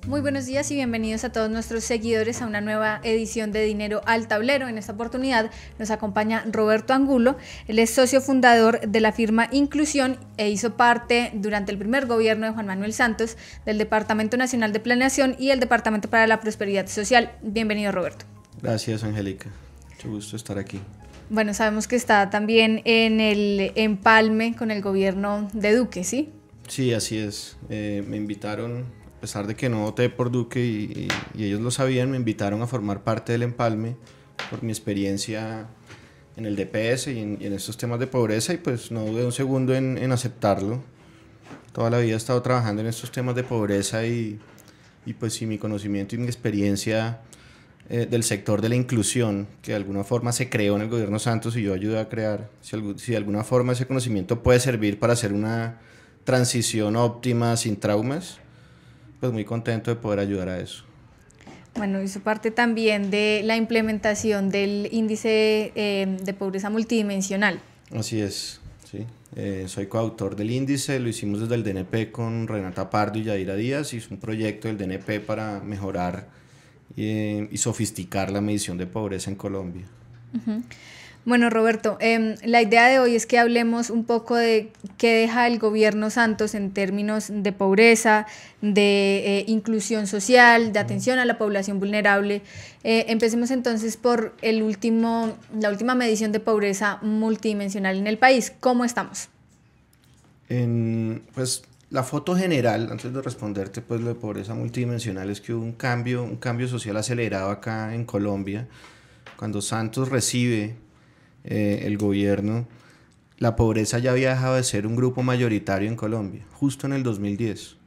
Muy buenos días y bienvenidos a todos nuestros seguidores a una nueva edición de Dinero al Tablero. En esta oportunidad nos acompaña Roberto Angulo. Él es socio fundador de la firma Inclusión e hizo parte durante el primer gobierno de Juan Manuel Santos del Departamento Nacional de Planeación y el Departamento para la Prosperidad Social. Bienvenido, Roberto. Gracias, Angélica. Mucho gusto estar aquí. Bueno, sabemos que está también en el empalme con el gobierno de Duque, ¿sí? Sí, así es. Me invitaron, a pesar de que no voté por Duque y ellos lo sabían, me invitaron a formar parte del empalme por mi experiencia en el DPS y en estos temas de pobreza, y pues no dudé un segundo en aceptarlo. Toda la vida he estado trabajando en estos temas de pobreza y pues sí, mi conocimiento y mi experiencia del sector de la inclusión, que de alguna forma se creó en el gobierno Santos y yo ayudé a crear, si de alguna forma ese conocimiento puede servir para hacer una transición óptima sin traumas, pues muy contento de poder ayudar a eso. Bueno, hizo parte también de la implementación del índice de pobreza multidimensional. Así es, sí. Soy coautor del índice, lo hicimos desde el DNP con Renata Pardo y Yadira Díaz, y es un proyecto del DNP para mejorar y sofisticar la medición de pobreza en Colombia. Uh-huh. Bueno, Roberto, la idea de hoy es que hablemos un poco de qué deja el gobierno Santos en términos de pobreza, de inclusión social, de atención a la población vulnerable. Empecemos entonces por la última medición de pobreza multidimensional en el país. ¿Cómo estamos? Pues la foto general, antes de responderte, pues lo de pobreza multidimensional, es que hubo un cambio social acelerado acá en Colombia. Cuando Santos recibe el gobierno, la pobreza ya había dejado de ser un grupo mayoritario en Colombia, justo en el 2010.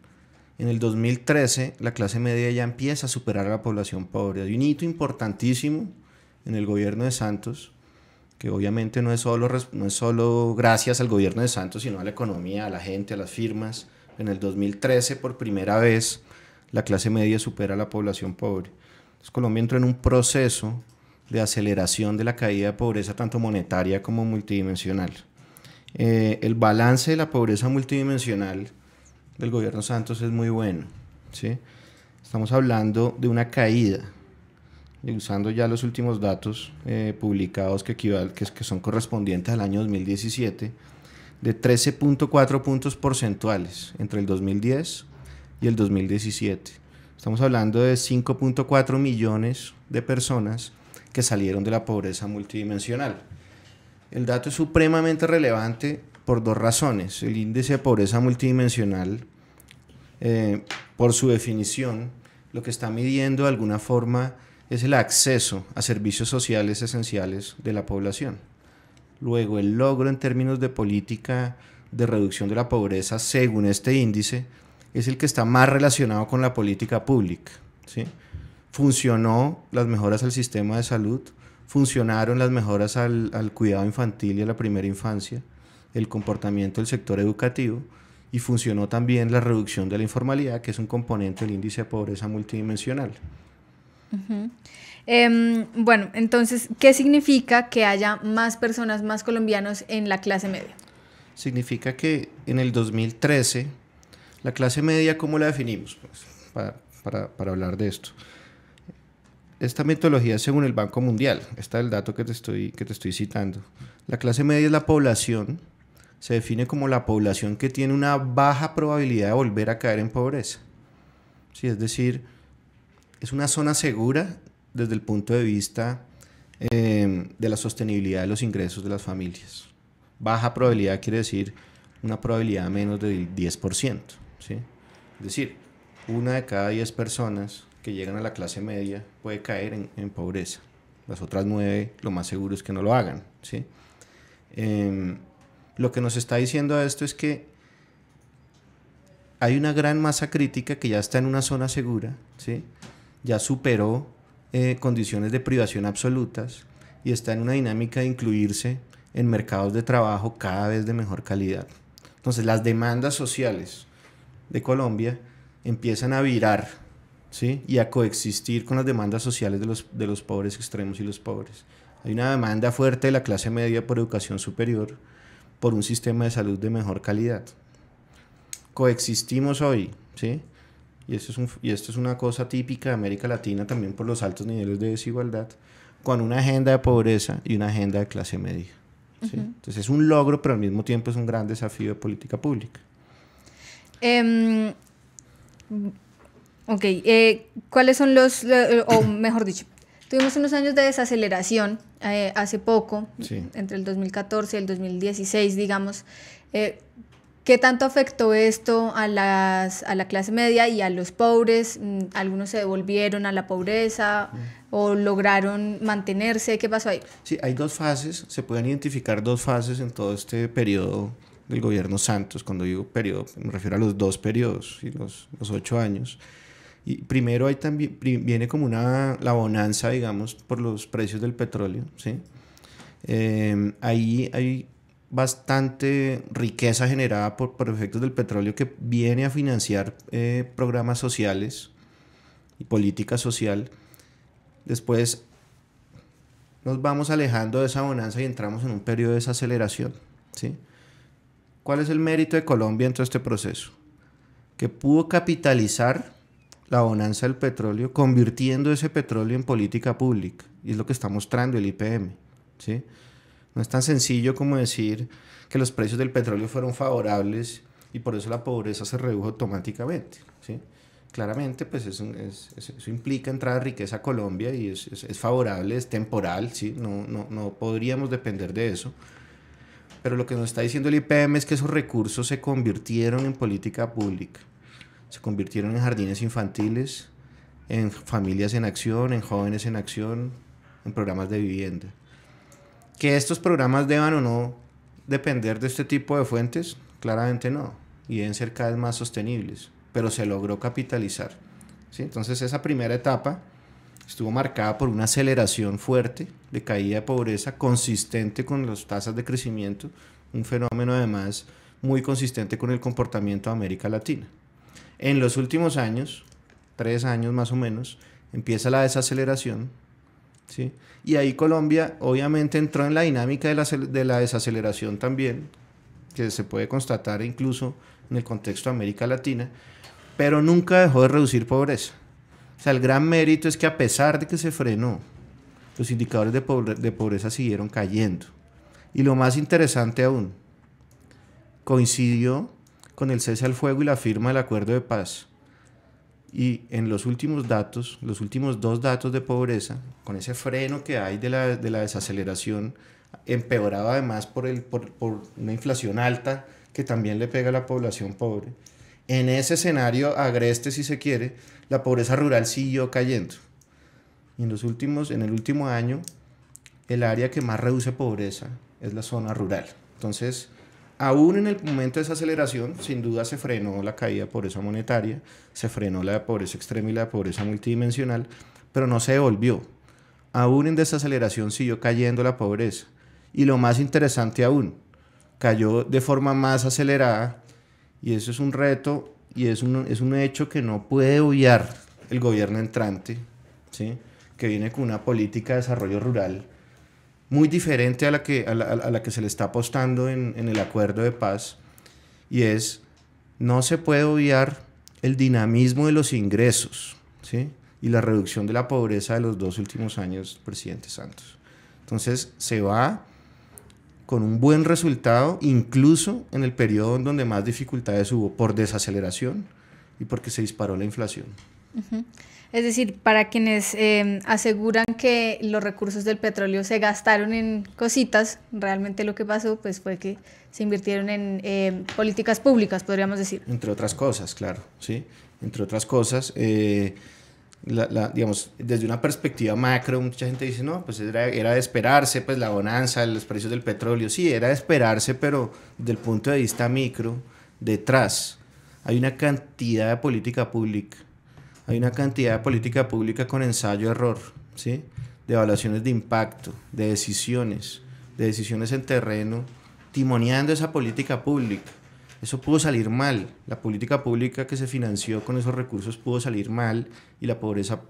En el 2013, la clase media ya empieza a superar a la población pobre. Hay un hito importantísimo en el gobierno de Santos, que obviamente no es solo gracias al gobierno de Santos, sino a la economía, a la gente, a las firmas. En el 2013, por primera vez, la clase media supera a la población pobre. Entonces, Colombia entró en un proceso de aceleración de la caída de pobreza, tanto monetaria como multidimensional. El balance de la pobreza multidimensional del gobierno Santos es muy bueno, ¿sí? Estamos hablando de una caída, usando ya los últimos datos publicados que son correspondientes al año 2017, de 13.4 puntos porcentuales entre el 2010 y el 2017. Estamos hablando de 5.4 millones de personas que salieron de la pobreza multidimensional. El dato es supremamente relevante por dos razones. El índice de pobreza multidimensional, por su definición, lo que está midiendo de alguna forma es el acceso a servicios sociales esenciales de la población. Luego, el logro en términos de política de reducción de la pobreza, según este índice, es el que está más relacionado con la política pública, ¿sí? Funcionó las mejoras al sistema de salud, funcionaron las mejoras al cuidado infantil y a la primera infancia, el comportamiento del sector educativo, y funcionó también la reducción de la informalidad, que es un componente del índice de pobreza multidimensional. Uh-huh. Bueno, entonces, ¿qué significa que haya más personas, más colombianos en la clase media? Significa que en el 2013, la clase media, ¿cómo la definimos? Pues, para hablar de esto. Esta metodología es según el Banco Mundial. Este es el dato que te estoy citando. La clase media es la población, se define como la población que tiene una baja probabilidad de volver a caer en pobreza. Sí, es decir, es una zona segura desde el punto de vista de la sostenibilidad de los ingresos de las familias. Baja probabilidad quiere decir una probabilidad menos del 10%. ¿Sí? Es decir, una de cada 10 personas que llegan a la clase media puede caer en pobreza. Las otras 9, lo más seguro es que no lo hagan, ¿sí? Lo que nos está diciendo esto es que hay una gran masa crítica que ya está en una zona segura, ¿sí? Ya superó condiciones de privación absolutas y está en una dinámica de incluirse en mercados de trabajo cada vez de mejor calidad. Entonces, las demandas sociales de Colombia empiezan a virar, ¿sí? Y a coexistir con las demandas sociales de los pobres extremos y los pobres. Hay una demanda fuerte de la clase media por educación superior, por un sistema de salud de mejor calidad. Coexistimos hoy, ¿sí? y esto es una cosa típica de América Latina también por los altos niveles de desigualdad, con una agenda de pobreza y una agenda de clase media. ¿Sí? Entonces es un logro, pero al mismo tiempo es un gran desafío de política pública. Ok, ¿cuáles son o mejor dicho, tuvimos unos años de desaceleración hace poco, Sí. entre el 2014 y el 2016, digamos. ¿Qué tanto afectó esto a la clase media y a los pobres? ¿Algunos se devolvieron a la pobreza o lograron mantenerse? ¿Qué pasó ahí? Sí, hay dos fases, se pueden identificar dos fases en todo este periodo del gobierno Santos. Cuando digo periodo, me refiero a los dos periodos, ¿sí? los 8 años. Y primero ahí también viene como la bonanza, digamos, por los precios del petróleo, ¿sí? Ahí hay bastante riqueza generada por efectos del petróleo que viene a financiar programas sociales y política social. Después nos vamos alejando de esa bonanza y entramos en un periodo de desaceleración, ¿sí? ¿Cuál es el mérito de Colombia en todo este proceso? Que pudo capitalizar la bonanza del petróleo convirtiendo ese petróleo en política pública, y es lo que está mostrando el IPM, ¿sí? No es tan sencillo como decir que los precios del petróleo fueron favorables y por eso la pobreza se redujo automáticamente, ¿sí? Claramente, pues eso implica entrada de riqueza a Colombia y es favorable, es temporal, ¿sí? No podríamos depender de eso. Pero lo que nos está diciendo el IPM es que esos recursos se convirtieron en política pública, se convirtieron en jardines infantiles, en familias en acción, en jóvenes en acción, en programas de vivienda. ¿Que estos programas deban o no depender de este tipo de fuentes? Claramente no, y deben ser cada vez más sostenibles, pero se logró capitalizar, ¿sí? Entonces esa primera etapa estuvo marcada por una aceleración fuerte de caída de pobreza consistente con las tasas de crecimiento, un fenómeno además muy consistente con el comportamiento de América Latina. En los últimos años, 3 años más o menos, empieza la desaceleración, ¿sí? Y ahí Colombia obviamente entró en la dinámica de la desaceleración también, que se puede constatar incluso en el contexto de América Latina, pero nunca dejó de reducir pobreza. O sea, el gran mérito es que a pesar de que se frenó, los indicadores de pobreza siguieron cayendo. Y lo más interesante aún, coincidió con el cese al fuego y la firma del acuerdo de paz. Y en los últimos datos, los últimos 2 datos de pobreza, con ese freno que hay de la desaceleración, empeorado además por una inflación alta que también le pega a la población pobre. En ese escenario agreste, si se quiere, la pobreza rural siguió cayendo. Y en el último año, el área que más reduce pobreza es la zona rural. Entonces, aún en el momento de esa aceleración, sin duda se frenó la caída de pobreza monetaria, se frenó la pobreza extrema y la pobreza multidimensional, pero no se devolvió. Aún en desaceleración siguió cayendo la pobreza. Y lo más interesante aún, cayó de forma más acelerada, y eso es un reto y es un hecho que no puede obviar el gobierno entrante, ¿sí? Que viene con una política de desarrollo rural muy diferente a la que se le está apostando en el acuerdo de paz, y no se puede obviar el dinamismo de los ingresos, ¿sí? Y la reducción de la pobreza de los 2 últimos años del presidente Santos. Entonces se va con un buen resultado, incluso en el periodo en donde más dificultades hubo por desaceleración y porque se disparó la inflación. Es decir, para quienes aseguran que los recursos del petróleo se gastaron en cositas, realmente lo que pasó pues, fue que se invirtieron en políticas públicas, podríamos decir. Entre otras cosas, claro, ¿sí? Entre otras cosas, digamos, desde una perspectiva macro, mucha gente dice, no, pues era de esperarse, pues la bonanza, los precios del petróleo, sí, era de esperarse, pero desde el punto de vista micro, detrás hay una cantidad de política pública, con ensayo-error, ¿sí? De evaluaciones de impacto, de decisiones en terreno, timoneando esa política pública. Eso pudo salir mal, la política pública que se financió con esos recursos pudo salir mal y la pobreza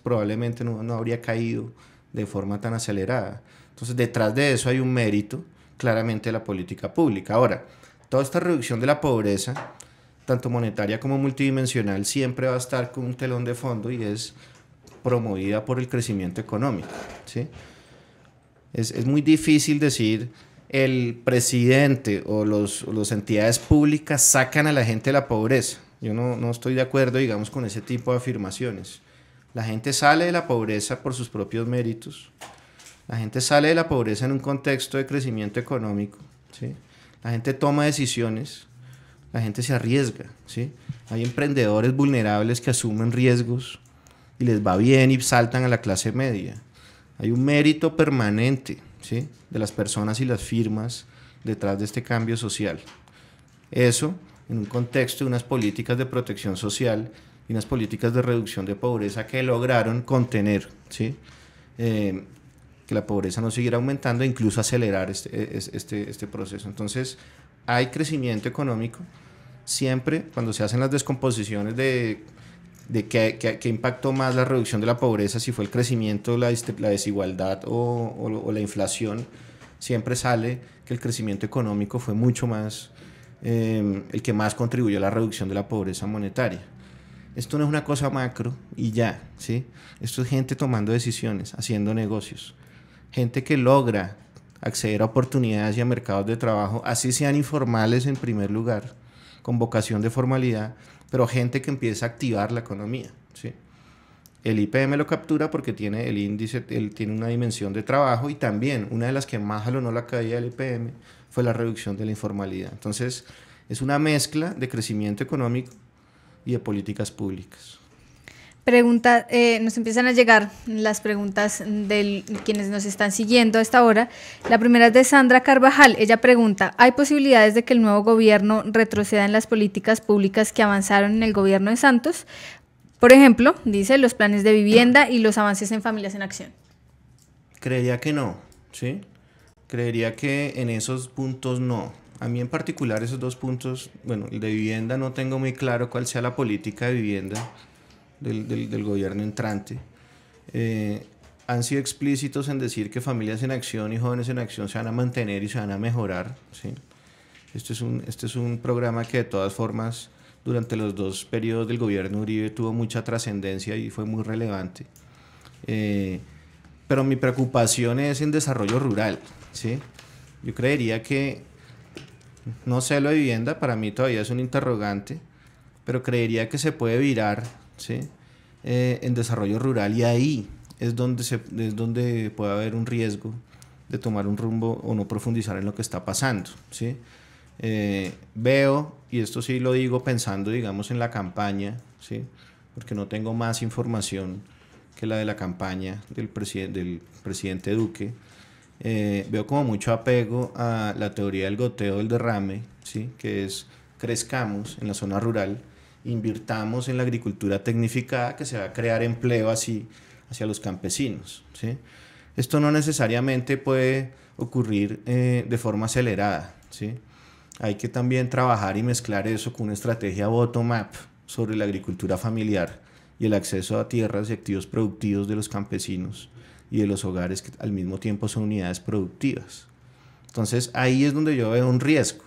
probablemente no habría caído de forma tan acelerada. Entonces, detrás de eso hay un mérito claramente de la política pública. Ahora, toda esta reducción de la pobreza tanto monetaria como multidimensional, siempre va a estar con un telón de fondo y es promovida por el crecimiento económico, ¿sí? Es muy difícil decir el presidente o las entidades públicas sacan a la gente de la pobreza. Yo no estoy de acuerdo, digamos, con ese tipo de afirmaciones. La gente sale de la pobreza por sus propios méritos. La gente sale de la pobreza en un contexto de crecimiento económico, ¿sí? La gente toma decisiones, la gente se arriesga, ¿sí? Hay emprendedores vulnerables que asumen riesgos y les va bien y saltan a la clase media. Hay un mérito permanente, ¿sí?, de las personas y las firmas detrás de este cambio social. Eso en un contexto de unas políticas de protección social y unas políticas de reducción de pobreza que lograron contener, ¿sí?, que la pobreza no siguiera aumentando e incluso acelerar este proceso. Entonces, hay crecimiento económico siempre cuando se hacen las descomposiciones de qué impactó más la reducción de la pobreza, si fue el crecimiento, la desigualdad o la inflación. Siempre sale que el crecimiento económico fue mucho más el que más contribuyó a la reducción de la pobreza monetaria. Esto no es una cosa macro y ya, ¿sí? Esto es gente tomando decisiones, haciendo negocios, gente que logra acceder a oportunidades y a mercados de trabajo, así sean informales en primer lugar, con vocación de formalidad, pero gente que empieza a activar la economía, ¿sí? El IPM lo captura porque tiene el índice, tiene una dimensión de trabajo, y también una de las que más jalonó la caída del IPM fue la reducción de la informalidad. Entonces, es una mezcla de crecimiento económico y de políticas públicas. Nos empiezan a llegar las preguntas de quienes nos están siguiendo a esta hora. La primera es de Sandra Carvajal. Ella pregunta: ¿hay posibilidades de que el nuevo gobierno retroceda en las políticas públicas que avanzaron en el gobierno de Santos? Por ejemplo, dice, los planes de vivienda y los avances en Familias en Acción. Creería que no, ¿sí? Creería que en esos puntos no. A mí en particular esos dos puntos, bueno, el de vivienda no tengo muy claro cuál sea la política de vivienda del gobierno entrante. Han sido explícitos en decir que Familias en Acción y Jóvenes en Acción se van a mantener y se van a mejorar, ¿sí? Este es un programa que de todas formas durante los dos periodos del gobierno Uribe tuvo mucha trascendencia y fue muy relevante. Pero mi preocupación es en desarrollo rural, ¿sí? Yo creería que, no sé, lo de vivienda para mí todavía es un interrogante, pero creería que se puede virar, ¿sí?, en desarrollo rural, y ahí es donde puede haber un riesgo de tomar un rumbo o no profundizar en lo que está pasando, ¿sí? Veo, y esto sí lo digo pensando, digamos, en la campaña, ¿sí?, porque no tengo más información que la de la campaña del presidente Duque. Veo como mucho apego a la teoría del goteo del derrame, ¿sí?, que es: crezcamos en la zona rural, invirtamos en la agricultura tecnificada, que se va a crear empleo así hacia los campesinos, ¿sí? Esto no necesariamente puede ocurrir de forma acelerada, ¿sí? Hay que también trabajar y mezclar eso con una estrategia bottom-up sobre la agricultura familiar y el acceso a tierras y activos productivos de los campesinos y de los hogares que al mismo tiempo son unidades productivas. Entonces ahí es donde yo veo un riesgo.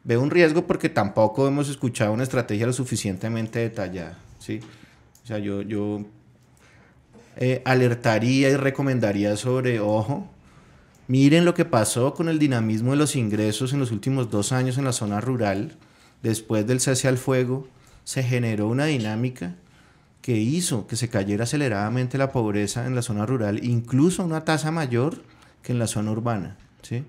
Veo un riesgo porque tampoco hemos escuchado una estrategia lo suficientemente detallada, ¿sí? O sea, yo alertaría y recomendaría sobre, ojo, miren lo que pasó con el dinamismo de los ingresos en los últimos 2 años en la zona rural. Después del cese al fuego, se generó una dinámica que hizo que se cayera aceleradamente la pobreza en la zona rural, incluso a una tasa mayor que en la zona urbana, ¿sí?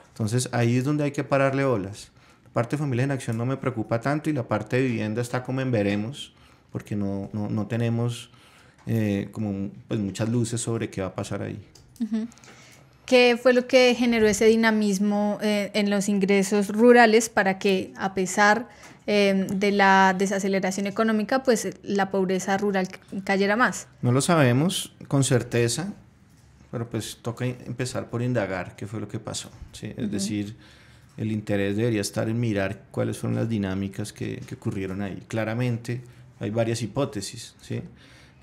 Entonces ahí es donde hay que pararle bolas. La parte de Familias en Acción no me preocupa tanto, y la parte de vivienda está como en veremos, porque no tenemos como pues muchas luces sobre qué va a pasar ahí. Uh-huh. ¿Qué fue lo que generó ese dinamismo en los ingresos rurales para que, a pesar de la desaceleración económica, pues la pobreza rural cayera más? No lo sabemos con certeza, pero pues toca empezar por indagar qué fue lo que pasó, ¿sí? Es decir, el interés debería estar en mirar cuáles fueron las dinámicas que ocurrieron ahí. Claramente hay varias hipótesis, ¿sí?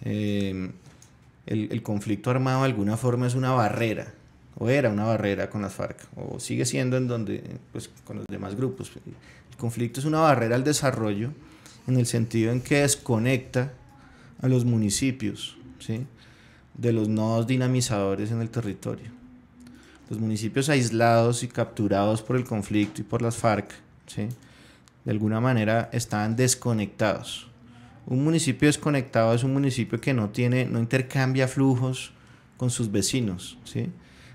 El conflicto armado de alguna forma es una barrera, o era una barrera con las FARC, o sigue siendo en donde, pues, con los demás grupos. El conflicto es una barrera al desarrollo en el sentido en que desconecta a los municipios, ¿sí?, de los nodos dinamizadores en el territorio. Los municipios aislados y capturados por el conflicto y por las FARC, ¿sí?, de alguna manera están desconectados. Un municipio desconectado es un municipio que no intercambia flujos con sus vecinos, ¿sí?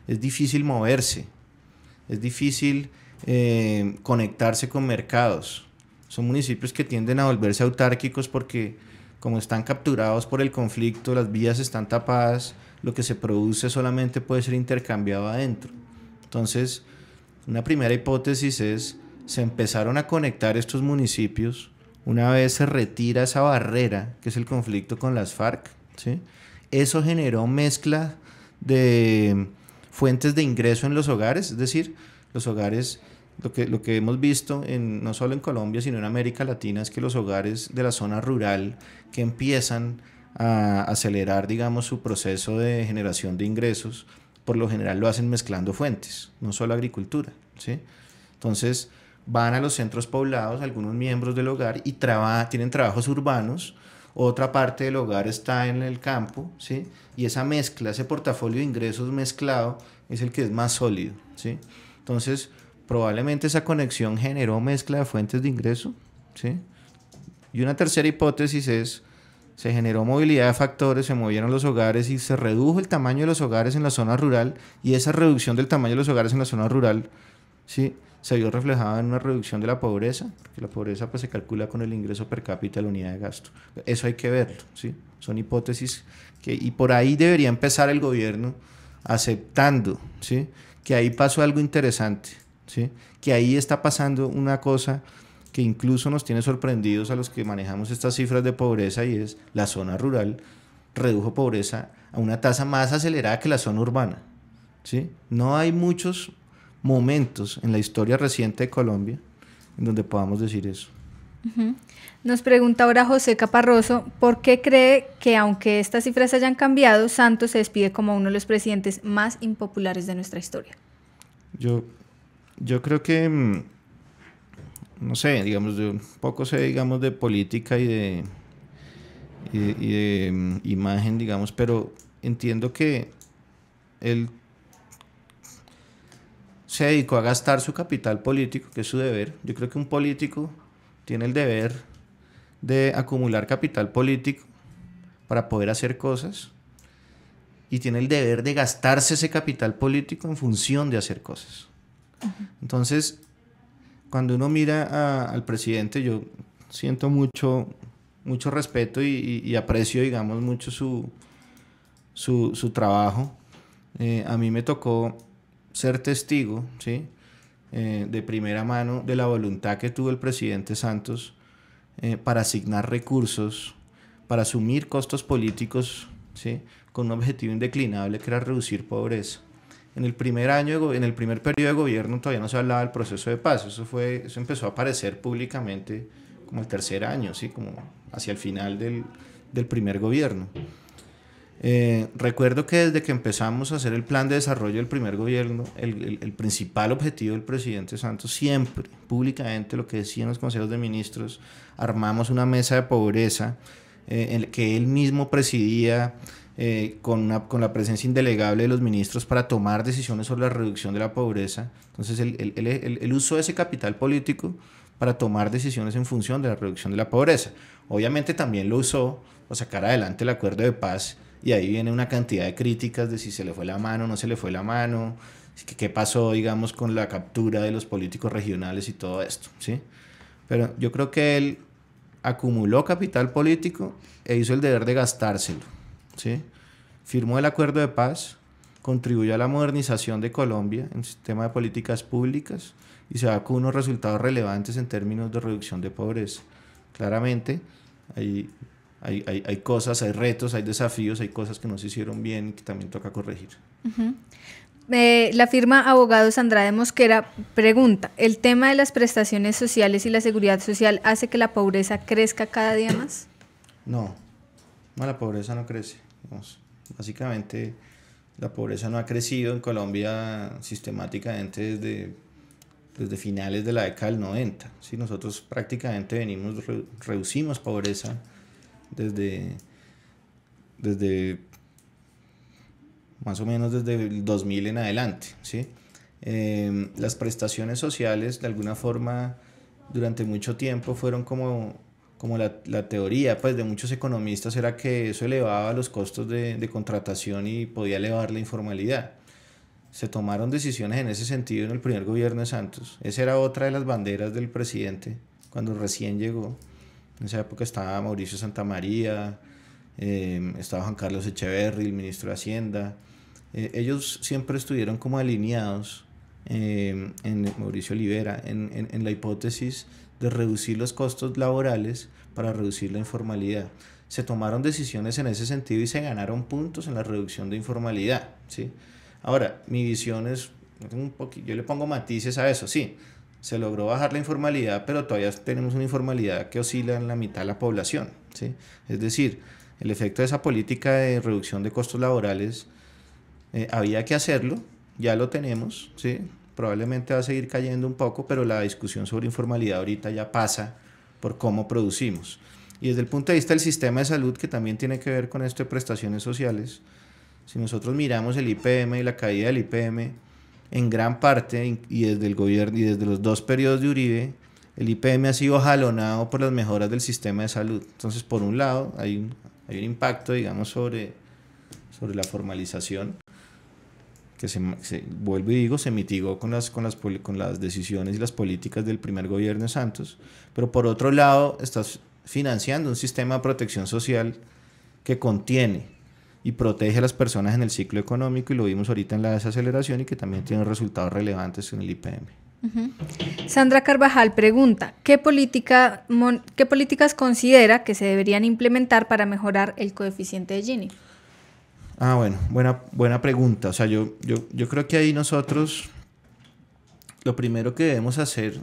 Es difícil moverse, es difícil conectarse con mercados. Son municipios que tienden a volverse autárquicos porque, como están capturados por el conflicto, las vías están tapadas, lo que se produce solamente puede ser intercambiado adentro. Entonces, una primera hipótesis es: se empezaron a conectar estos municipios una vez se retira esa barrera que es el conflicto con las FARC, ¿sí? Eso generó mezcla de fuentes de ingreso en los hogares, es decir, los hogares, lo que hemos visto no solo en Colombia, sino en América Latina, es que los hogares de la zona rural que empiezan a acelerar, digamos, su proceso de generación de ingresos, por lo general lo hacen mezclando fuentes, no solo agricultura, ¿sí? Entonces, van a los centros poblados, algunos miembros del hogar, y tienen trabajos urbanos, otra parte del hogar está en el campo, ¿sí? Y esa mezcla, ese portafolio de ingresos mezclado es el que es más sólido, ¿sí? Entonces, probablemente esa conexión generó mezcla de fuentes de ingreso, ¿sí? Y una tercera hipótesis es: se generó movilidad de factores, se movieron los hogares y se redujo el tamaño de los hogares en la zona rural, y esa reducción del tamaño de los hogares en la zona rural, ¿sí?, se vio reflejada en una reducción de la pobreza, porque la pobreza pues se calcula con el ingreso per cápita de la unidad de gasto. Eso hay que verlo, ¿sí? Son hipótesis y por ahí debería empezar el gobierno aceptando, ¿sí?, que ahí pasó algo interesante, ¿sí?, que ahí está pasando una cosa que incluso nos tiene sorprendidos a los que manejamos estas cifras de pobreza, y es: la zona rural redujo pobreza a una tasa más acelerada que la zona urbana, ¿sí? No hay muchos momentos en la historia reciente de Colombia en donde podamos decir eso. Uh-huh. Nos pregunta ahora José Caparroso: ¿por qué cree que, aunque estas cifras hayan cambiado, Santos se despide como uno de los presidentes más impopulares de nuestra historia? Yo creo que, no sé, digamos, de un poco sé, digamos, de política y de imagen, digamos, pero entiendo que él se dedicó a gastar su capital político, que es su deber. Yo creo que un político tiene el deber de acumular capital político para poder hacer cosas, y tiene el deber de gastarse ese capital político en función de hacer cosas. Entonces, cuando uno mira al presidente, yo siento mucho respeto y aprecio, digamos, mucho su trabajo. A mí me tocó ser testigo, ¿sí?, de primera mano de la voluntad que tuvo el presidente Santos para asignar recursos, para asumir costos políticos, ¿sí?, con un objetivo indeclinable, que era reducir pobreza. En el primer periodo de gobierno todavía no se hablaba del proceso de paz. Eso empezó a aparecer públicamente como el tercer año, ¿sí?, como hacia el final del primer gobierno. Recuerdo que desde que empezamos a hacer el plan de desarrollo del primer gobierno, el principal objetivo del presidente Santos, siempre públicamente, lo que decían los consejos de ministros: armamos una mesa de pobreza que él mismo presidía, con la presencia indelegable de los ministros, para tomar decisiones sobre la reducción de la pobreza. Entonces él usó ese capital político para tomar decisiones en función de la reducción de la pobreza. Obviamente también lo usó para sacar adelante el acuerdo de paz, y ahí viene una cantidad de críticas de si se le fue la mano o no se le fue la mano, qué pasó, digamos, con la captura de los políticos regionales y todo esto, ¿sí? Pero yo creo que él acumuló capital político e hizo el deber de gastárselo, ¿sí? Firmó el acuerdo de paz, contribuyó a la modernización de Colombia en el sistema de políticas públicas, y se da con unos resultados relevantes en términos de reducción de pobreza. Claramente hay cosas, hay retos, hay desafíos, hay cosas que no se hicieron bien y que también toca corregir. Uh-huh. La firma Abogados Andrade Mosquera pregunta: ¿el tema de las prestaciones sociales y la seguridad social hace que la pobreza crezca cada día más? No, la pobreza no crece. Básicamente, la pobreza no ha crecido en Colombia sistemáticamente desde finales de la década del 90. ¿Sí? Nosotros prácticamente reducimos pobreza desde más o menos desde el 2000 en adelante. ¿Sí? Las prestaciones sociales, de alguna forma, durante mucho tiempo fueron como la teoría pues, de muchos economistas era que eso elevaba los costos de contratación y podía elevar la informalidad. Se tomaron decisiones en ese sentido en el primer gobierno de Santos. Esa era otra de las banderas del presidente cuando recién llegó. En esa época estaba Mauricio Santamaría, estaba Juan Carlos Echeverry, el ministro de Hacienda. Ellos siempre estuvieron como alineados en Mauricio Olivera, en la hipótesis de reducir los costos laborales para reducir la informalidad. Se tomaron decisiones en ese sentido y se ganaron puntos en la reducción de informalidad, ¿sí? Ahora, mi visión es yo le pongo matices a eso, sí, se logró bajar la informalidad, pero todavía tenemos una informalidad que oscila en la mitad de la población, ¿sí? Es decir, el efecto de esa política de reducción de costos laborales había que hacerlo, ya lo tenemos, ¿sí? Probablemente va a seguir cayendo un poco, pero la discusión sobre informalidad ahorita ya pasa por cómo producimos. Y desde el punto de vista del sistema de salud, que también tiene que ver con esto de prestaciones sociales, si nosotros miramos el IPM y la caída del IPM, en gran parte, y desde el gobierno y desde los 2 periodos de Uribe, el IPM ha sido jalonado por las mejoras del sistema de salud. Entonces, por un lado, hay un impacto, digamos, sobre la formalización, que vuelvo y digo, se mitigó con las decisiones y las políticas del primer gobierno de Santos, pero por otro lado, estás financiando un sistema de protección social que contiene y protege a las personas en el ciclo económico, y lo vimos ahorita en la desaceleración, y que también tiene resultados relevantes en el IPM. Sandra Carvajal pregunta, ¿qué políticas considera que se deberían implementar para mejorar el coeficiente de Gini? Bueno, buena pregunta. O sea, yo creo que ahí nosotros lo primero que debemos hacer,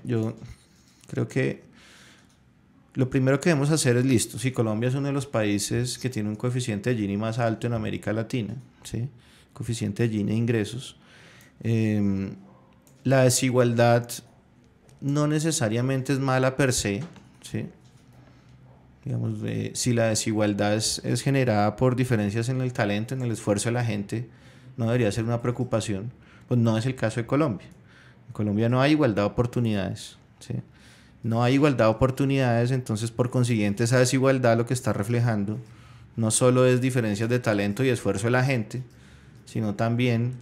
es listo. Si Colombia es uno de los países que tiene un coeficiente de Gini más alto en América Latina, ¿sí? Coeficiente de Gini de ingresos. La desigualdad no necesariamente es mala per se, ¿sí? Digamos, si la desigualdad es generada por diferencias en el talento, en el esfuerzo de la gente, no debería ser una preocupación. Pues no es el caso de Colombia. En Colombia no hay igualdad de oportunidades, ¿sí? No hay igualdad de oportunidades, entonces por consiguiente esa desigualdad lo que está reflejando no solo es diferencias de talento y esfuerzo de la gente, sino también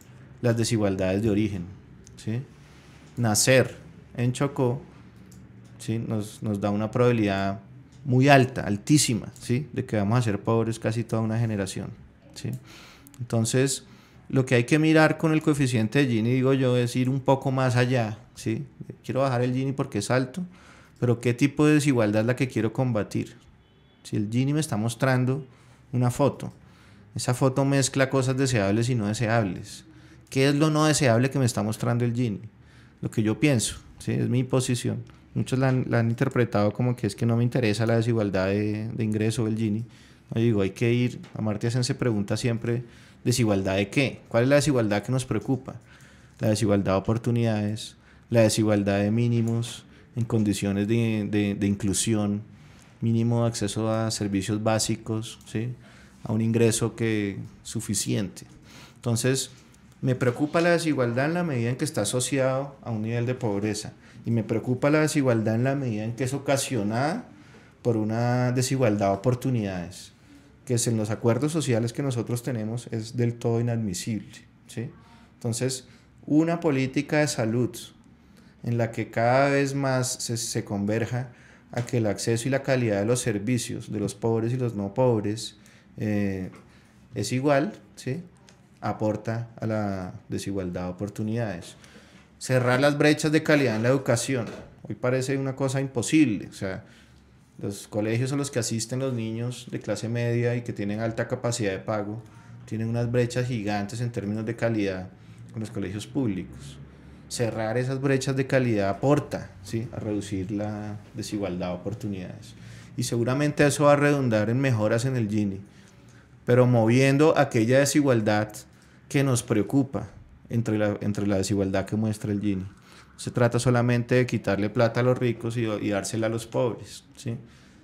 las desigualdades de origen, ¿sí? Nacer en Chocó, ¿sí? nos da una probabilidad muy alta, altísima, ¿sí? De que vamos a ser pobres casi toda una generación, ¿sí? Entonces, lo que hay que mirar con el coeficiente de Gini, digo yo, es ir un poco más allá, ¿sí? Quiero bajar el Gini porque es alto, pero ¿qué tipo de desigualdad es la que quiero combatir? Si el Gini me está mostrando una foto, esa foto mezcla cosas deseables y no deseables. ¿Qué es lo no deseable que me está mostrando el Gini? Lo que yo pienso, ¿sí? Es mi posición. Muchos la han interpretado como que es que no me interesa la desigualdad de ingreso del Gini. Yo digo, hay que ir, Amartya Sen se pregunta siempre, ¿desigualdad de qué? ¿Cuál es la desigualdad que nos preocupa? La desigualdad de oportunidades, la desigualdad de mínimos en condiciones de inclusión, mínimo acceso a servicios básicos, ¿sí? A un ingreso suficiente. Entonces, me preocupa la desigualdad en la medida en que está asociado a un nivel de pobreza, y me preocupa la desigualdad en la medida en que es ocasionada por una desigualdad de oportunidades, que en los acuerdos sociales que nosotros tenemos es del todo inadmisible, ¿sí? Entonces, una política de salud en la que cada vez más se converja a que el acceso y la calidad de los servicios de los pobres y los no pobres es igual, ¿sí? Aporta a la desigualdad de oportunidades. Cerrar las brechas de calidad en la educación. Hoy parece una cosa imposible. O sea, los colegios a los que asisten los niños de clase media y que tienen alta capacidad de pago tienen unas brechas gigantes en términos de calidad con los colegios públicos. Cerrar esas brechas de calidad aporta, ¿sí? A reducir la desigualdad de oportunidades. Y seguramente eso va a redundar en mejoras en el Gini, pero moviendo aquella desigualdad que nos preocupa entre la desigualdad que muestra el Gini. Se trata solamente de quitarle plata a los ricos y dársela a los pobres, ¿sí?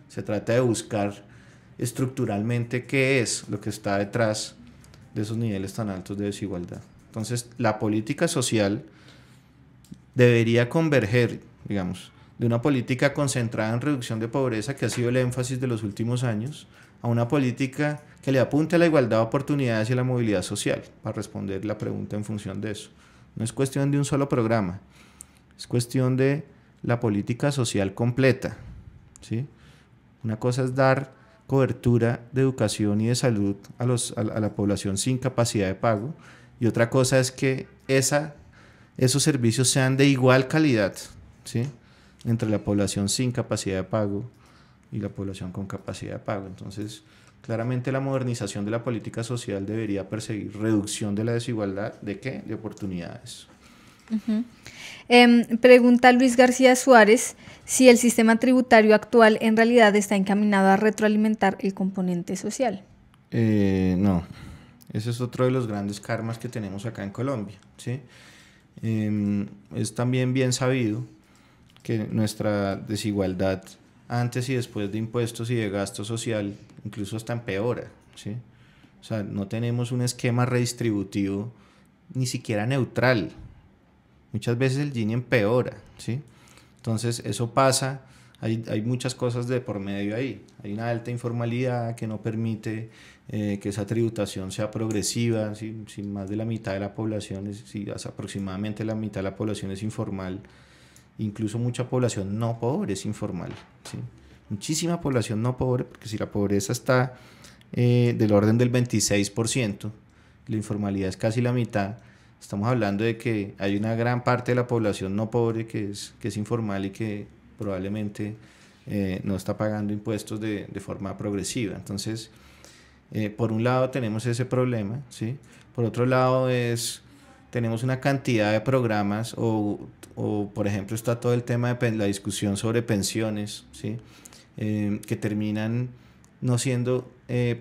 Se trata de buscar estructuralmente qué es lo que está detrás de esos niveles tan altos de desigualdad. Entonces, la política social debería converger, digamos, de una política concentrada en reducción de pobreza, que ha sido el énfasis de los últimos años, a una política que le apunte a la igualdad de oportunidades y a la movilidad social, para responder la pregunta en función de eso. No es cuestión de un solo programa, es cuestión de la política social completa, ¿sí? Una cosa es dar cobertura de educación y de salud a la población sin capacidad de pago, y otra cosa es que esos servicios sean de igual calidad, ¿sí? Entre la población sin capacidad de pago y la población con capacidad de pago. Entonces, claramente la modernización de la política social debería perseguir reducción de la desigualdad. ¿De qué? De oportunidades. Pregunta Luis García Suárez si el sistema tributario actual en realidad está encaminado a retroalimentar el componente social. No, ese es otro de los grandes karmas que tenemos acá en Colombia, ¿sí? Es también bien sabido que nuestra desigualdad antes y después de impuestos y de gasto social incluso hasta empeora, ¿sí? O sea, no tenemos un esquema redistributivo ni siquiera neutral. Muchas veces el Gini empeora, ¿sí? Entonces eso pasa, hay muchas cosas de por medio ahí. Hay una alta informalidad que no permite que esa tributación sea progresiva, ¿sí? Si más de la mitad de la población, si aproximadamente la mitad de la población es informal, incluso mucha población no pobre es informal, ¿sí? Muchísima población no pobre, porque si la pobreza está del orden del 26%, la informalidad es casi la mitad. Estamos hablando de que hay una gran parte de la población no pobre que es informal y que probablemente no está pagando impuestos de forma progresiva. Entonces, por un lado tenemos ese problema, ¿sí? Por otro lado tenemos una cantidad de programas o por ejemplo está todo el tema de la discusión sobre pensiones, ¿sí? Que terminan no siendo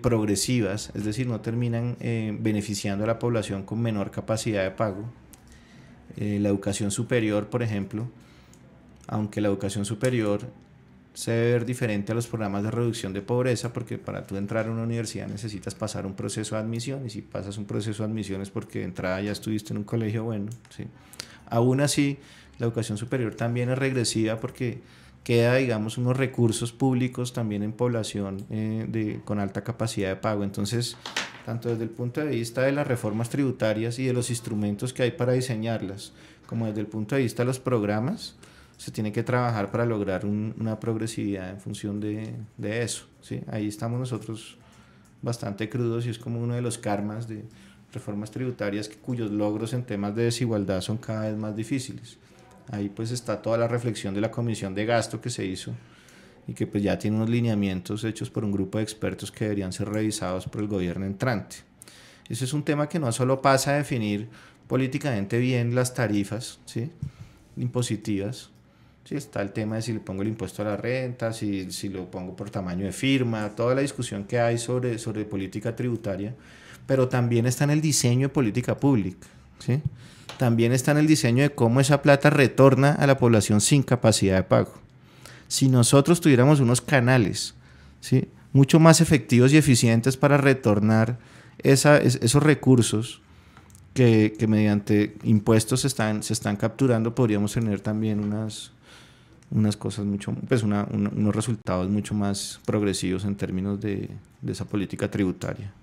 progresivas, es decir, no terminan beneficiando a la población con menor capacidad de pago. La educación superior, por ejemplo, aunque la educación superior se debe ver diferente a los programas de reducción de pobreza, porque para tú entrar a una universidad necesitas pasar un proceso de admisión, y si pasas un proceso de admisión es porque de entrada ya estuviste en un colegio bueno, ¿sí? Aún así, la educación superior también es regresiva porque queda, digamos, unos recursos públicos también en población con alta capacidad de pago. Entonces, tanto desde el punto de vista de las reformas tributarias y de los instrumentos que hay para diseñarlas, como desde el punto de vista de los programas, se tiene que trabajar para lograr una progresividad en función de eso, ¿sí? Ahí estamos nosotros bastante crudos y es como uno de los karmas de reformas tributarias cuyos logros en temas de desigualdad son cada vez más difíciles. Ahí pues está toda la reflexión de la comisión de gasto que se hizo y que pues ya tiene unos lineamientos hechos por un grupo de expertos que deberían ser revisados por el gobierno entrante. Ese es un tema que no solo pasa a definir políticamente bien las tarifas, ¿sí? Impositivas. Sí, está el tema de si le pongo el impuesto a la renta, si lo pongo por tamaño de firma, toda la discusión que hay sobre política tributaria, pero también está en el diseño de política pública, ¿sí? También está en el diseño de cómo esa plata retorna a la población sin capacidad de pago. Si nosotros tuviéramos unos canales, ¿sí?, mucho más efectivos y eficientes para retornar esos recursos que mediante impuestos se están capturando, podríamos tener también unas cosas unos resultados mucho más progresivos en términos de esa política tributaria.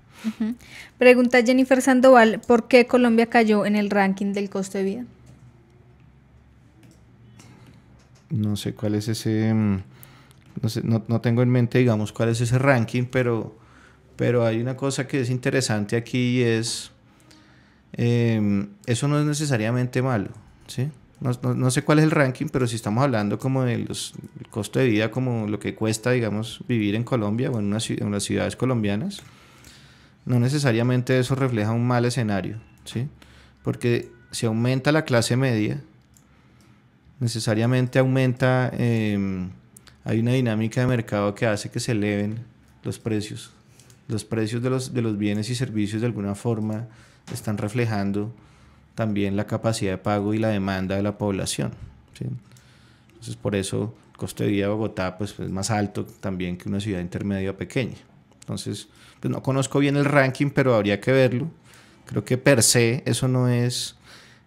Pregunta Jennifer Sandoval, ¿por qué Colombia cayó en el ranking del costo de vida? No sé cuál es ese, no tengo en mente, digamos, cuál es ese ranking, pero hay una cosa que es interesante aquí y es, eso no es necesariamente malo, ¿sí? No sé cuál es el ranking, pero si estamos hablando como del costo de vida, como lo que cuesta, digamos, vivir en Colombia o en las ciudades colombianas, no necesariamente eso refleja un mal escenario, ¿sí? Porque si aumenta la clase media, necesariamente aumenta, hay una dinámica de mercado que hace que se eleven los precios. Los precios de los bienes y servicios de alguna forma están reflejando también la capacidad de pago y la demanda de la población, ¿sí? Entonces por eso el costo de vida de Bogotá pues, es más alto también que una ciudad intermedia o pequeña. Entonces pues, no conozco bien el ranking, pero habría que verlo. Creo que per se eso no es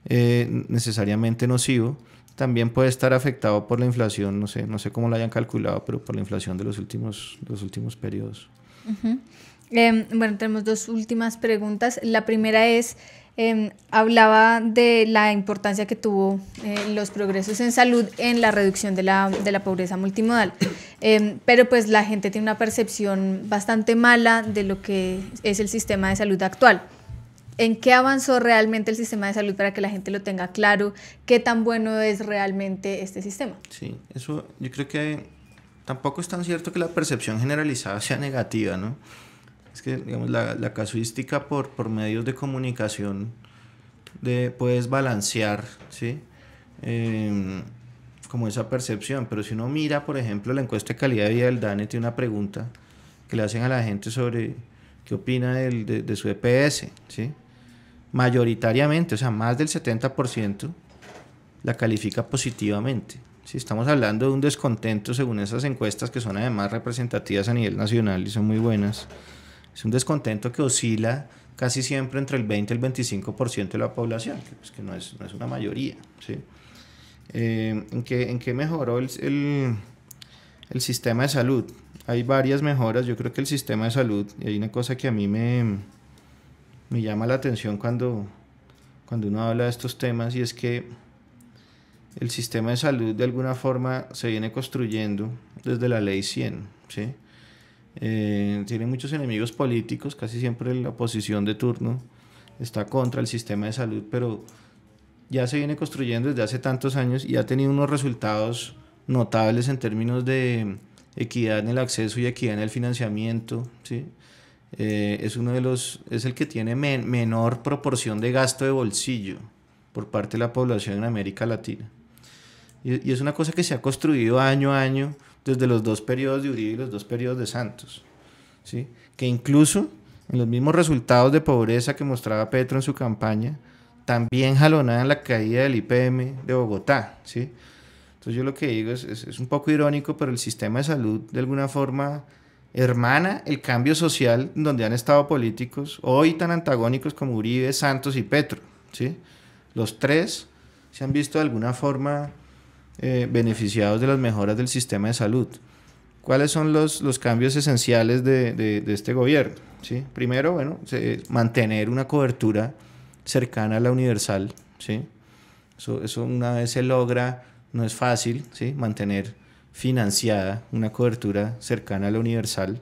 necesariamente nocivo. También puede estar afectado por la inflación, no sé cómo lo hayan calculado, pero por la inflación de los últimos periodos. Uh-huh. Bueno, tenemos dos últimas preguntas. La primera es, hablaba de la importancia que tuvo los progresos en salud en la reducción de la pobreza multimodal, pero pues la gente tiene una percepción bastante mala de lo que es el sistema de salud actual. ¿En qué avanzó realmente el sistema de salud para que la gente lo tenga claro? ¿Qué tan bueno es realmente este sistema? Sí, eso yo creo que tampoco es tan cierto que la percepción generalizada sea negativa, ¿no? Es que, digamos, la casuística por medios de comunicación puedes balancear, ¿sí? Como esa percepción, pero si uno mira, por ejemplo, la encuesta de calidad de vida del DANE, tiene una pregunta que le hacen a la gente sobre qué opina de su EPS, ¿sí? Mayoritariamente, o sea, más del 70% la califica positivamente. ¿Sí? Estamos hablando de un descontento según esas encuestas que son además representativas a nivel nacional y son muy buenas. Es un descontento que oscila casi siempre entre el 20 y el 25% de la población, que no es una mayoría, ¿sí? ¿En qué mejoró el sistema de salud? Hay varias mejoras. Yo creo que el sistema de salud, y hay una cosa que a mí me llama la atención cuando uno habla de estos temas, y es que el sistema de salud de alguna forma se viene construyendo desde la ley 100, ¿sí? Tiene muchos enemigos políticos, casi siempre la oposición de turno está contra el sistema de salud, pero ya se viene construyendo desde hace tantos años y ha tenido unos resultados notables en términos de equidad en el acceso y equidad en el financiamiento, ¿sí? Es el que tiene menor proporción de gasto de bolsillo por parte de la población en América Latina. Y es una cosa que se ha construido año a año desde los dos periodos de Uribe y los dos periodos de Santos, ¿sí? Que incluso en los mismos resultados de pobreza que mostraba Petro en su campaña, también jalonaban la caída del IPM de Bogotá, ¿sí? Entonces yo lo que digo es un poco irónico, pero el sistema de salud de alguna forma hermana el cambio social donde han estado políticos hoy tan antagónicos como Uribe, Santos y Petro, ¿sí? Los tres se han visto de alguna forma beneficiados de las mejoras del sistema de salud. ¿Cuáles son los cambios esenciales de este gobierno? ¿Sí? Primero, bueno, mantener una cobertura cercana a la universal, ¿sí? Eso una vez se logra, no es fácil, ¿sí? Mantener financiada una cobertura cercana a la universal,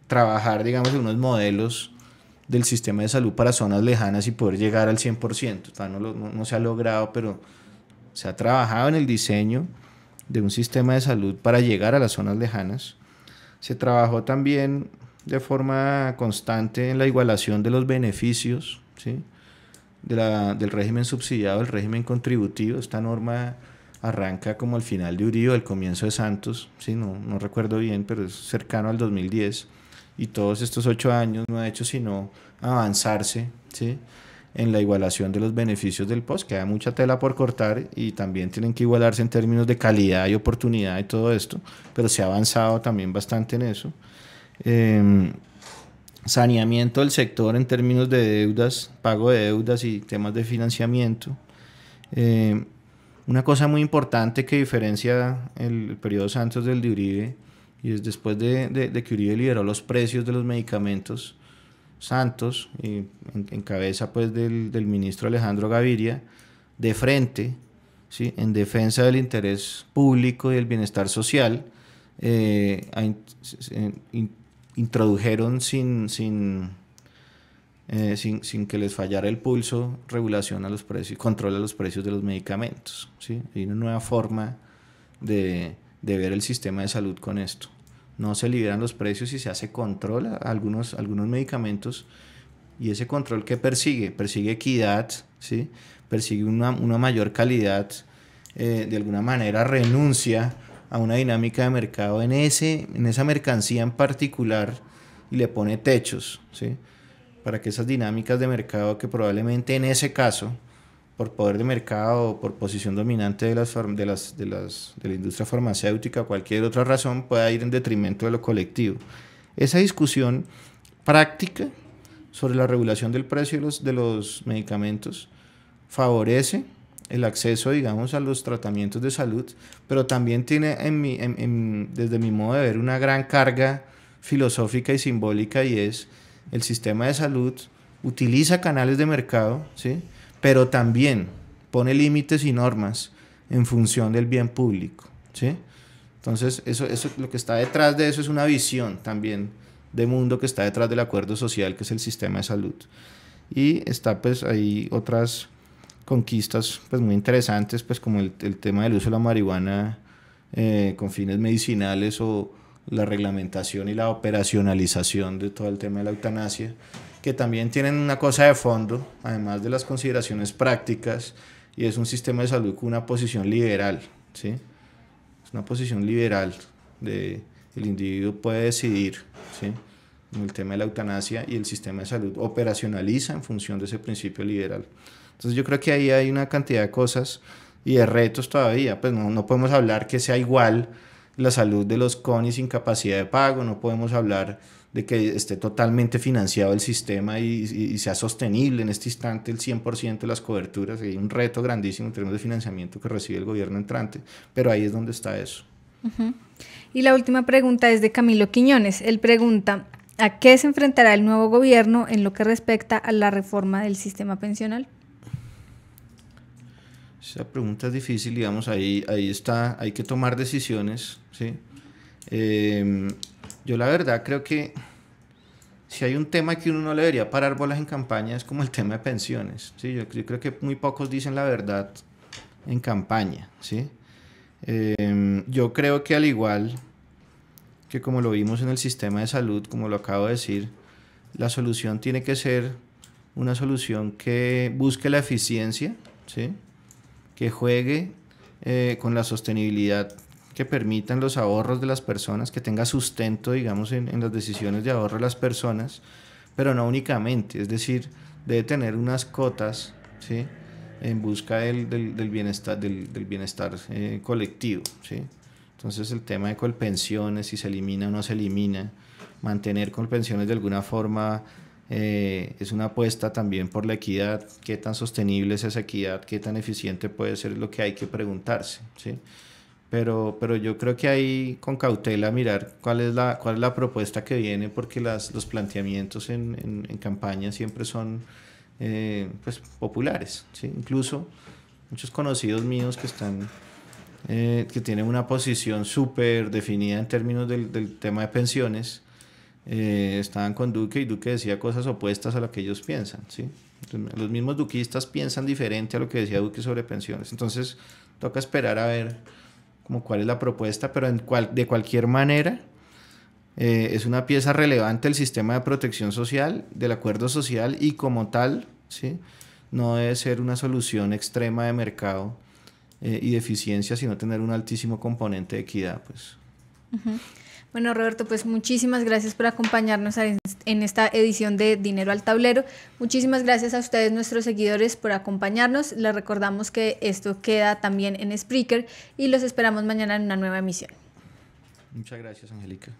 trabajar, digamos, en unos modelos del sistema de salud para zonas lejanas y poder llegar al 100%. No se ha logrado, pero se ha trabajado en el diseño de un sistema de salud para llegar a las zonas lejanas. Se trabajó también de forma constante en la igualación de los beneficios, ¿sí? Del régimen subsidiado, del régimen contributivo. Esta norma arranca como al final de Uribe, al comienzo de Santos, ¿sí? No recuerdo bien, pero es cercano al 2010, y todos estos 8 años no ha hecho sino avanzarse, ¿sí? En la igualación de los beneficios del POS. Queda mucha tela por cortar y también tienen que igualarse en términos de calidad y oportunidad y todo esto, pero se ha avanzado también bastante en eso. Saneamiento del sector en términos de deudas, pago de deudas y temas de financiamiento. Una cosa muy importante que diferencia el periodo Santos del de Uribe, y es después de que Uribe liberó los precios de los medicamentos, Santos, en cabeza pues del ministro Alejandro Gaviria, de frente, ¿sí? En defensa del interés público y del bienestar social, introdujeron sin que les fallara el pulso, regulación a los precios, control a los precios de los medicamentos, ¿sí? Hay una nueva forma de ver el sistema de salud con esto. No se liberan los precios y se hace control a algunos medicamentos, y ese control ¿qué persigue? Persigue equidad, ¿sí? Persigue una mayor calidad, de alguna manera renuncia a una dinámica de mercado en esa mercancía en particular y le pone techos, ¿sí? para que esas dinámicas de mercado, que probablemente en ese caso, por poder de mercado o por posición dominante de la industria farmacéutica o cualquier otra razón, pueda ir en detrimento de lo colectivo. Esa discusión práctica sobre la regulación del precio de los medicamentos favorece el acceso, digamos, a los tratamientos de salud, pero también tiene, desde mi modo de ver, una gran carga filosófica y simbólica, y es el sistema de salud utiliza canales de mercado, ¿sí?, pero también pone límites y normas en función del bien público, ¿sí? Entonces, eso lo que está detrás de eso es una visión también de mundo que está detrás del acuerdo social, que es el sistema de salud. Y está pues ahí otras conquistas pues muy interesantes, pues como el tema del uso de la marihuana con fines medicinales, o la reglamentación y la operacionalización de todo el tema de la eutanasia, que también tienen una cosa de fondo, además de las consideraciones prácticas, y es un sistema de salud con una posición liberal, ¿sí? Es una posición liberal de el individuo puede decidir, ¿sí?, en el tema de la eutanasia, y el sistema de salud operacionaliza en función de ese principio liberal. Entonces yo creo que ahí hay una cantidad de cosas y de retos todavía. Pues no podemos hablar que sea igual la salud de los CONI sin capacidad de pago, no podemos hablar de que esté totalmente financiado el sistema y sea sostenible en este instante el 100% de las coberturas. Hay un reto grandísimo en términos de financiamiento que recibe el gobierno entrante, pero ahí es donde está eso. Uh-huh. Y la última pregunta es de Camilo Quiñones. Él pregunta: ¿a qué se enfrentará el nuevo gobierno en lo que respecta a la reforma del sistema pensional? Esa pregunta es difícil, digamos, ahí está, hay que tomar decisiones, ¿sí? Yo la verdad creo que si hay un tema que uno no le debería parar bolas en campaña, es como el tema de pensiones, ¿sí? Yo creo que muy pocos dicen la verdad en campaña, ¿sí? Yo creo que al igual que como lo vimos en el sistema de salud, como lo acabo de decir, la solución tiene que ser una solución que busque la eficiencia, ¿sí?, que juegue con la sostenibilidad, que permitan los ahorros de las personas, que tenga sustento, digamos, en las decisiones de ahorro de las personas, pero no únicamente, es decir, debe tener unas cotas, ¿sí?, en busca del bienestar, del bienestar colectivo, ¿sí? Entonces el tema de colpensiones, si se elimina o no se elimina, mantener colpensiones de alguna forma, es una apuesta también por la equidad. ¿Qué tan sostenible es esa equidad? ¿Qué tan eficiente puede ser? Lo que hay que preguntarse, ¿sí? Pero yo creo que hay con cautela mirar cuál es la propuesta que viene, porque los planteamientos en campaña siempre son pues populares, ¿sí? Incluso muchos conocidos míos que tienen una posición súper definida en términos del tema de pensiones, estaban con Duque, y Duque decía cosas opuestas a lo que ellos piensan, ¿sí? Entonces, los mismos duquistas piensan diferente a lo que decía Duque sobre pensiones. Entonces toca esperar a ver como cuál es la propuesta, pero de cualquier manera es una pieza relevante del sistema de protección social, del acuerdo social, y como tal, ¿sí?, no debe ser una solución extrema de mercado y de eficiencia, sino tener un altísimo componente de equidad, pues. Uh-huh. Bueno, Roberto, pues muchísimas gracias por acompañarnos en esta edición de Dinero al Tablero. Muchísimas gracias a ustedes, nuestros seguidores, por acompañarnos. Les recordamos que esto queda también en Spreaker y los esperamos mañana en una nueva emisión. Muchas gracias, Angélica.